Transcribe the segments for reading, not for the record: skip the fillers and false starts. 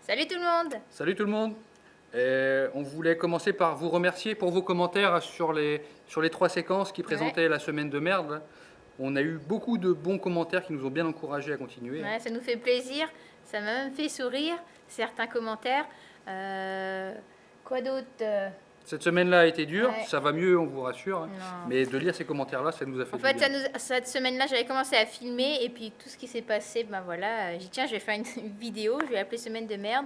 Salut tout le monde! Salut tout le monde. On voulait commencer par vous remercier pour vos commentaires sur les 3 séquences qui Ouais, présentaient la semaine de merde. On a eu beaucoup de bons commentaires qui nous ont bien encouragés à continuer, hein. ouais, ça nous fait plaisir, ça m'a même fait sourire, certains commentaires. Euh, quoi d'autre? Cette semaine-là a été dure, Ouais, ça va mieux, on vous rassure, hein. non. Mais de lire ces commentaires-là, ça nous a fait En du fait, bien. cette semaine-là, j'avais commencé à filmer et puis tout ce qui s'est passé, ben voilà, j'ai dit tiens, je vais faire une vidéo, je vais l'appeler Semaine de merde.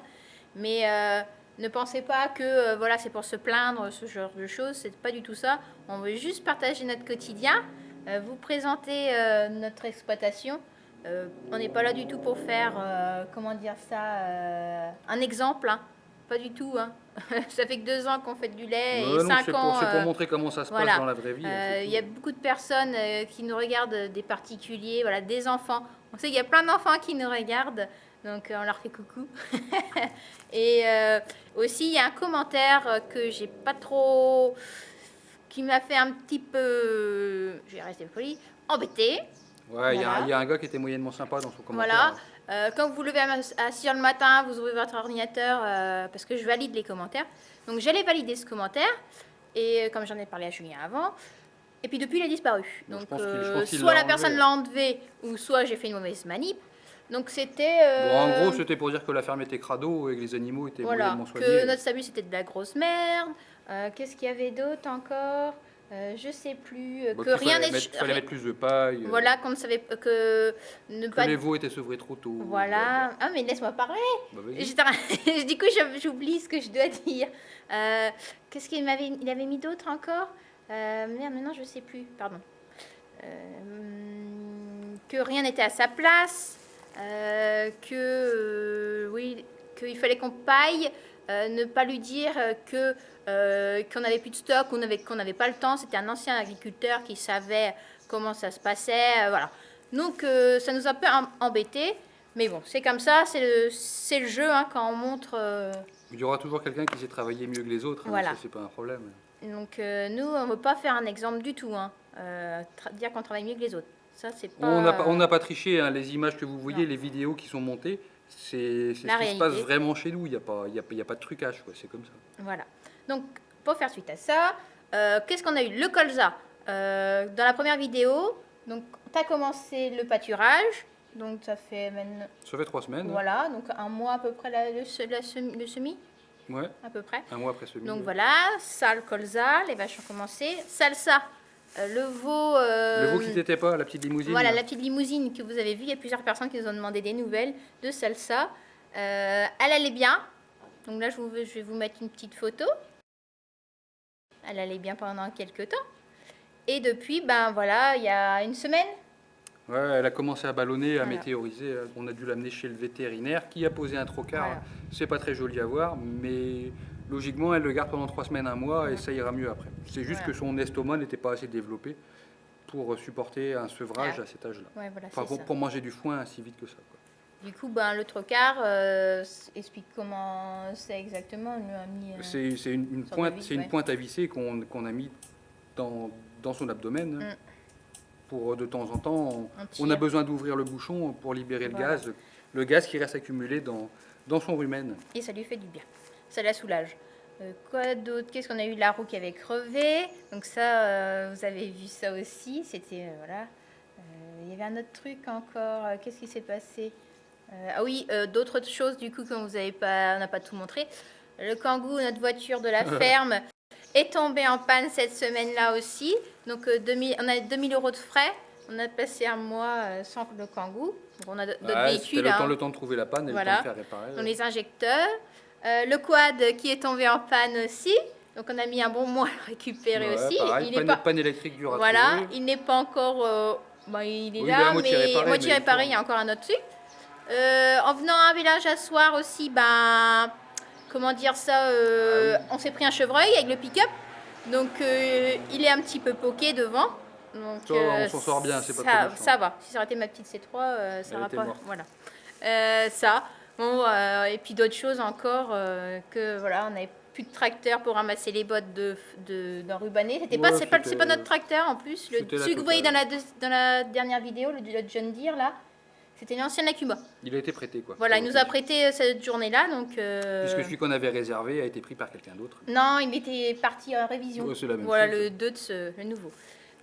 Mais ne pensez pas que voilà, c'est pour se plaindre, ce genre de choses, c'est pas du tout ça. On veut juste partager notre quotidien, vous présenter notre exploitation. On n'est pas là du tout pour faire, comment dire ça, un exemple, hein. Pas du tout, hein. Ça fait que 2 ans qu'on fait du lait et Non, 5 ans. c'est pour montrer comment ça se passe Voilà. dans la vraie vie, c'est Il tout. y a beaucoup de personnes qui nous regardent, des particuliers, voilà, des enfants. On sait qu'il y a plein d'enfants qui nous regardent, donc on leur fait coucou. Et aussi, il y a un commentaire que j'ai pas trop, qui m'a fait un petit peu, je vais rester poli, embêté. Ouais, il Voilà. y a un gars qui était moyennement sympa dans son Voilà. commentaire. Quand vous vous levez à 6 h le matin, vous ouvrez votre ordinateur parce que je valide les commentaires. Donc j'allais valider ce commentaire et comme j'en ai parlé à Julien avant, et puis depuis il a disparu. Bon, Donc je pense qu'il soit l'a la enlevé, personne hein. l'a enlevé ou soit j'ai fait une mauvaise manip. Donc c'était Bon, en gros, c'était pour dire que la ferme était crado et que les animaux étaient voilà, moyennement que soignés. notre sabus c'était de la grosse merde. Qu'est-ce qu'il y avait d'autre encore? Je sais plus. Bah, Que qu'il rien n'est. fallait mettre plus de paille, Voilà, qu'on ne savait que ne que pas. les veaux étaient sevrés trop tôt. Voilà. Ah, mais laisse-moi parler. Bah, vas-y. Du coup, j'oublie ce que je dois dire. Qu'est-ce il avait mis d'autre encore? Merde, maintenant je sais plus. Pardon. Que rien n'était à sa place. Oui, qu'il fallait qu'on paille. Ne pas lui dire qu'on n'avait plus de stock, qu'on n'avait pas le temps. C'était un ancien agriculteur qui savait comment ça se passait. Voilà. Donc ça nous a un peu embêtés. Mais bon, c'est comme ça, c'est le jeu hein, quand on montre. Il y aura toujours quelqu'un qui sait travailler mieux que les autres, hein, Voilà. ça c'est pas un problème. Donc nous, on ne veut pas faire un exemple du tout. Hein. Dire qu'on travaille mieux que les autres. Ça, c'est pas. On n'a pas triché, hein, les images que vous voyez, Non. les vidéos qui sont montées, c'est ce La qui se passe réalité. vraiment chez nous, il n'y a pas de trucage, quoi, c'est comme ça. Voilà. Donc, pour faire suite à ça, qu'est-ce qu'on a eu? Le colza. Dans la première vidéo, donc, tu as commencé le pâturage. Donc, ça fait maintenant. Ça fait 3 semaines, hein. Voilà, donc un mois à peu près le semis, Ouais, à peu près. un mois après semis. Donc Ouais. voilà, ça, le colza, les vaches ont commencé. Salsa, le veau. Le veau qui t'était pas, la petite limousine. Voilà, là. la petite limousine que vous avez vue. Il y a plusieurs personnes qui nous ont demandé des nouvelles de Salsa. Elle allait bien. Donc là, je vais vous mettre une petite photo. Elle allait bien pendant quelques temps. Et depuis, ben voilà, il y a une semaine. Ouais, elle a commencé à ballonner, à Voilà. météoriser. On a dû l'amener chez le vétérinaire qui a posé un trocard. Voilà. C'est pas très joli à voir, mais logiquement, elle le garde pendant 3 semaines, un mois, et ça ira mieux après. C'est juste Voilà. que son estomac n'était pas assez développé pour supporter un sevrage Ah. à cet âge-là. Ouais, voilà, Enfin, c'est ça. pour manger du foin aussi vite que ça, quoi. Du coup, ben, le trocard explique comment c'est exactement. On lui a mis, C'est une sorte de pointe, vis, c'est une ouais. pointe à visser qu'on a mis dans son abdomen. Mm. Pour de temps en temps, On on a tire. besoin d'ouvrir le bouchon pour libérer Voilà. le gaz qui reste accumulé dans son rumen. Et ça lui fait du bien. Ça la soulage. Quoi d'autre? Qu'est-ce qu'on a eu? La roue qui avait crevé. Donc ça, vous avez vu ça aussi. C'était, voilà. Il y avait un autre truc encore. Qu'est-ce qui s'est passé? Ah oui, d'autres choses du coup qu'on vous avait pas, on n'a pas tout montré. Le Kangoo, notre voiture de la ferme, est tombée en panne cette semaine-là aussi. Donc on a 2000 € de frais. On a passé un mois sans le Kangoo. Donc on a d'autres véhicules. C'était Hein, le temps de trouver la panne et voilà, le temps de faire réparer. dans les injecteurs. Le quad qui est tombé en panne aussi. Donc on a mis un bon mois à le récupérer Ouais, aussi. pareil, Il n'est panne électrique dure à voilà, trouver. il n'est pas encore. Bon, il est Oui, il est là, à moitié mais réparé, moitié mais réparé, il il y a encore un autre truc. En venant à un village à soir aussi, ben, comment dire ça, on s'est pris un chevreuil avec le pick-up. Donc il est un petit peu poqué devant. Donc, Ça, on s'en sort bien, c'est pas trop méchant. ça va. Si ça aurait été ma petite C3, ça Elle n'aurait était pas. morte. Voilà. Ça. Bon, et puis d'autres choses encore que voilà, on n'avait plus de tracteur pour ramasser les bottes d'un rubané. C'était Ouais, c'est pas notre tracteur en plus. c'était la Celui que vous voyez totale. dans la dernière vidéo, le John Deere là, C'était une ancienne Akuma. Il a été prêté quoi. Voilà, il nous a prêté cette journée-là, donc... Puisque celui qu'on avait réservé a été pris par quelqu'un d'autre. Non, il était parti en révision. Ouais, c'est la même voilà, chose. le 2 de le nouveau.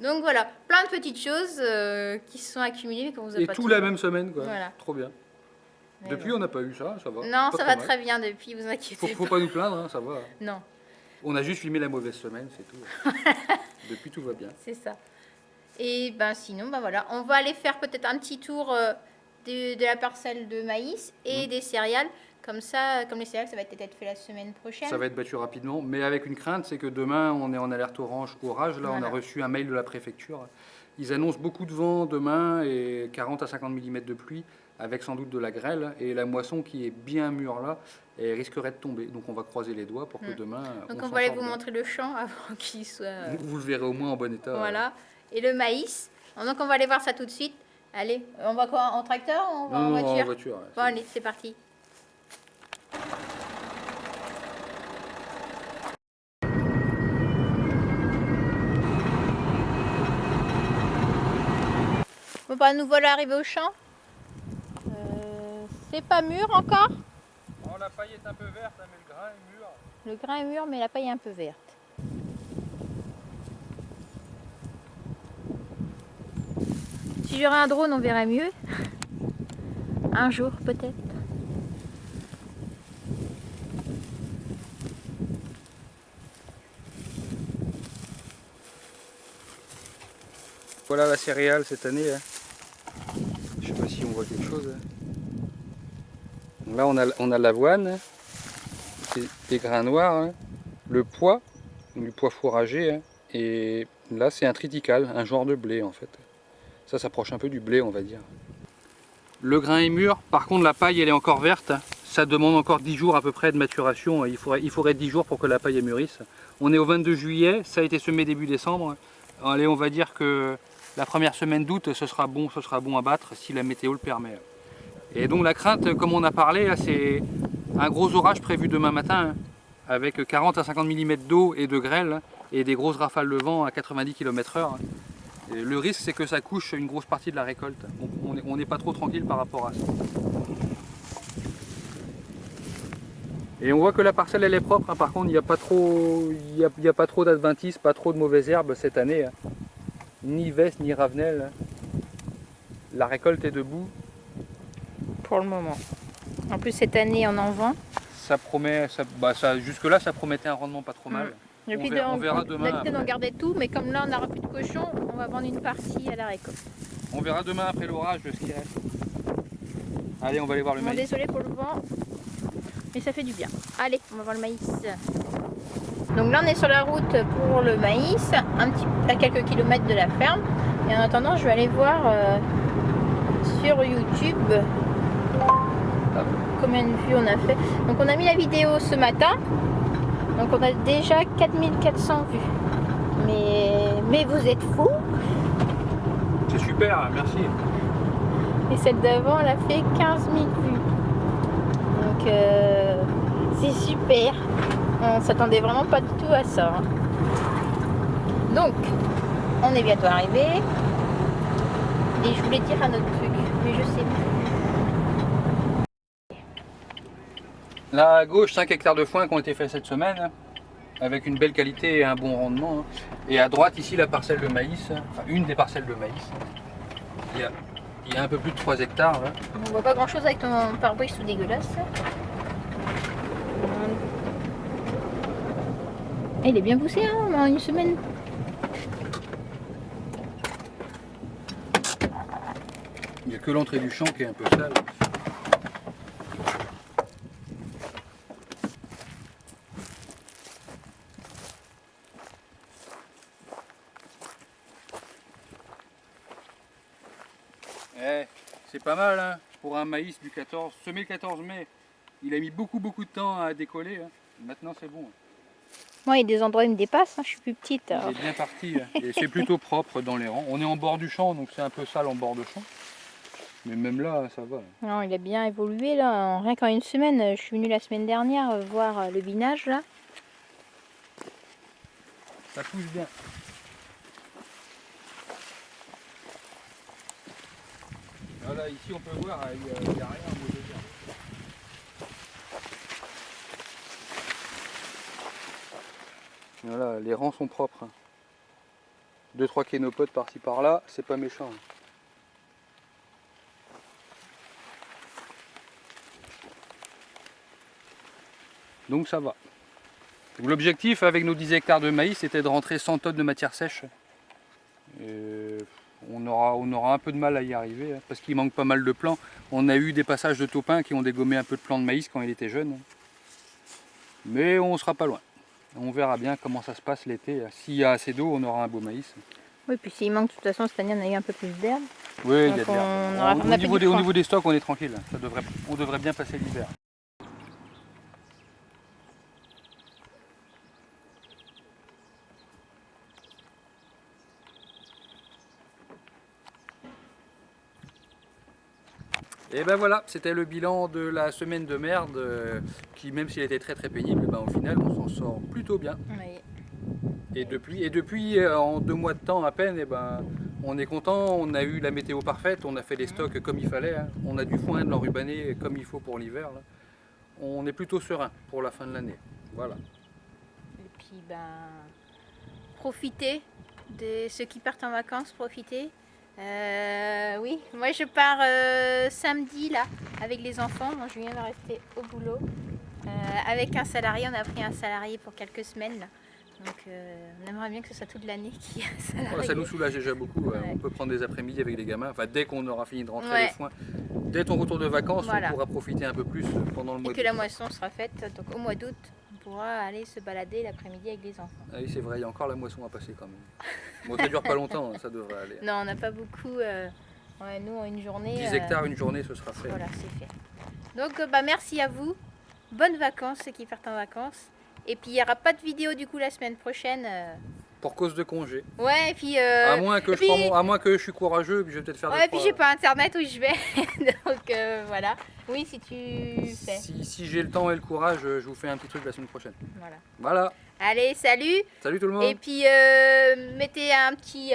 Donc voilà, plein de petites choses qui se sont accumulées mais qu'on vous a Et pas tout la même semaine quoi. Voilà. Trop bien. Mais Depuis bon. on n'a pas eu ça, ça va. Non, Pas ça trop va mal. très bien depuis, vous inquiétez Faut pas nous plaindre, hein, ça va. Non, On a juste filmé la mauvaise semaine, c'est tout. Depuis tout va bien. c'est ça. Et ben sinon, ben voilà, on va aller faire peut-être un petit tour de la parcelle de maïs et des céréales. Comme ça, comme les céréales, ça va peut-être être fait la semaine prochaine. Ça va être battu rapidement, mais avec une crainte, c'est que demain on est en alerte orage. Là, on Voilà. a reçu un mail de la préfecture. Ils annoncent beaucoup de vent demain et 40 à 50 mm de pluie, avec sans doute de la grêle. Et la moisson qui est bien mûre là, elle risquerait de tomber. Donc on va croiser les doigts pour que demain. Donc on on va aller s'en vous sorte montrer le champ avant qu'il soit... bien. Vous le verrez au moins en bon état. Voilà. Et le maïs. Donc on va aller voir ça tout de suite. Allez, on va quoi? En tracteur ou on va Non, en non, voiture? en voiture. Ouais, Bon, allez, c'est parti. Bon, bah, nous voilà arrivés au champ. C'est pas mûr encore. Oh, la paille est un peu verte, mais le grain est mûr. Le grain est mûr, mais la paille est un peu verte. Si j'aurais un drone, on verrait mieux. Un jour, peut-être. Voilà la céréale cette année. Hein. Je sais pas si on voit quelque chose. Hein. Là on a l'avoine, des grains noirs, hein. Le pois, du pois fourragé, hein. Et là c'est un triticale, un genre de blé en fait. Ça s'approche un peu du blé on va dire. Le grain est mûr, par contre la paille elle est encore verte. Ça demande encore 10 jours à peu près de maturation. Il faudrait 10 jours pour que la paille mûrisse. On est au 22 juillet, ça a été semé début décembre. Allez, on va dire que la première semaine d'août, ce sera bon à battre si la météo le permet. Et donc la crainte, comme on a parlé, c'est un gros orage prévu demain matin, hein, avec 40 à 50 mm d'eau et de grêle, et des grosses rafales de vent à 90 km/h. Et le risque, c'est que ça couche une grosse partie de la récolte. Donc on n'est pas trop tranquille par rapport à ça. Et on voit que la parcelle elle est propre, hein. Par contre il n'y a pas trop d'adventices, pas trop de mauvaises herbes cette année. Hein. Ni vestes, ni ravenelles. La récolte est debout. Pour le moment. En plus, cette année, on en vend. Ça promet, jusque-là ça promettait un rendement pas trop mal. Depuis On verra demain. D'habitude, on gardait tout, mais comme là, on n'aura plus de cochons, on va vendre une partie à la récolte. On verra demain après l'orage ce qui reste. Allez, on va aller voir le Bon, maïs. désolé pour le vent, mais ça fait du bien. Allez, on va voir le maïs. Donc là, on est sur la route pour le maïs, à quelques kilomètres de la ferme. Et en attendant, je vais aller voir sur YouTube combien de vues on a fait. Donc on a mis la vidéo ce matin. Donc on a déjà 4400 vues. Mais vous êtes fous. C'est super, merci. Et celle d'avant, elle a fait 15 000 vues. Donc c'est super. On s'attendait vraiment pas du tout à ça. Hein. Donc, on est bientôt arrivé. Et je voulais dire un autre truc, mais je sais plus. Là à gauche, 5 hectares de foin qui ont été faits cette semaine, hein, avec une belle qualité et un bon rendement. Hein. Et à droite, ici, la parcelle de maïs, enfin une des parcelles de maïs. Il y a un peu plus de 3 hectares. Hein. On voit pas grand chose avec ton pare-brise tout dégueulasse. Il est bien poussé hein, en une semaine. Il n'y a que l'entrée du champ qui est un peu sale. C'est pas mal hein, pour un maïs du 14, semé le 14 mai. Il a mis beaucoup de temps à décoller. Hein. Maintenant c'est bon. Moi, il y a des endroits où il me dépasse, hein, je suis plus petite. Il est bien parti. Hein. Et c'est plutôt propre dans les rangs. On est en bord du champ, donc c'est un peu sale en bord de champ. Mais même là, ça va. Non, il a bien évolué là. Rien qu'en une semaine, je suis venue la semaine dernière voir le binage là. Ça pousse bien. Voilà, ici on peut voir, il n'y a rien à mauvais dire. Voilà, les rangs sont propres. 2-3 kénopodes par-ci par-là, c'est pas méchant. Donc ça va. L'objectif avec nos 10 hectares de maïs, c'était de rentrer 100 tonnes de matière sèche. Et on aura un peu de mal à y arriver, hein, parce qu'il manque pas mal de plants. On a eu des passages de topins qui ont dégommé un peu de plants de maïs quand il était jeune. Mais on sera pas loin. On verra bien comment ça se passe l'été. S'il y a assez d'eau, on aura un beau maïs. Oui, puis s'il manque, de toute façon, cette année, on a eu un peu plus d'herbe. Oui, il y a de l'herbe. Au niveau des stocks, on est tranquille. On devrait bien passer l'hiver. Et ben voilà, c'était le bilan de la semaine de merde qui, même s'il était très très pénible, ben au final on s'en sort plutôt bien. Oui. Et depuis en 2 mois de temps à peine, et ben, on est content, on a eu la météo parfaite, on a fait les stocks comme il fallait, hein. On a du foin, de l'enrubané comme il faut pour l'hiver. On est plutôt serein pour la fin de l'année. Voilà. Et puis, profitez de ceux qui partent en vacances, profitez. Oui, moi je pars samedi là avec les enfants. Moi je viens de rester au boulot avec un salarié. On a pris un salarié pour quelques semaines là. Donc on aimerait bien que ce soit toute l'année qu'il y ait un salarié. Ça nous soulage déjà beaucoup. Ouais. On peut prendre des après-midi avec les gamins. Enfin, dès qu'on aura fini de rentrer Ouais. le foin, dès ton retour de vacances, Voilà. on pourra profiter un peu plus pendant le mois Et d'août. que la moisson sera faite. Donc au mois d'août, on pourra aller se balader l'après-midi avec les enfants. Ah oui, c'est vrai, il y a encore la moisson à passer quand même. Bon, ça dure pas longtemps, ça devrait aller. Non, on n'a pas beaucoup. Ouais, nous, une journée. 10 hectares, une journée, ce sera fait. Voilà, c'est fait. Donc, merci à vous. Bonnes vacances, ceux qui partent en vacances. Et puis, il n'y aura pas de vidéo du coup la semaine prochaine. Pour cause de congé. Ouais, et puis. À moins que je suis courageux, puis je vais peut-être faire Ouais, et puis j'ai pas internet où je vais. Donc, voilà. Oui, si tu fais. Si j'ai le temps et le courage, je vous fais un petit truc la semaine prochaine. Voilà. Voilà. Allez, salut. Salut tout le monde. Et puis, mettez un petit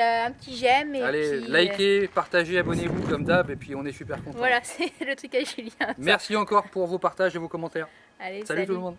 j'aime. Et allez, puis, likez, partagez, abonnez-vous comme d'hab, et puis on est super contents. Voilà, c'est le truc à Julien. Merci encore pour vos partages et vos commentaires. Allez, salut tout le monde.